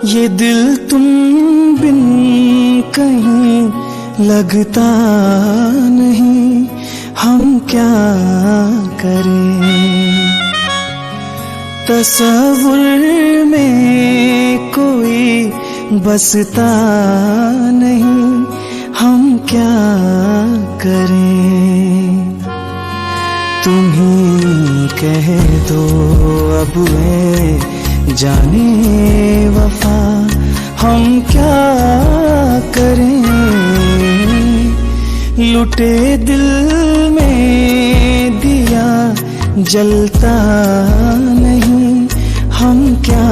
ये दिल तुम बिन कहीं लगता नहीं, हम क्या करें। तस्वुर में कोई बसता नहीं, हम क्या करें। तुम ही कह दो अब है जाने वफा, हम क्या करें। लुटे दिल में दिया जलता नहीं, हम क्या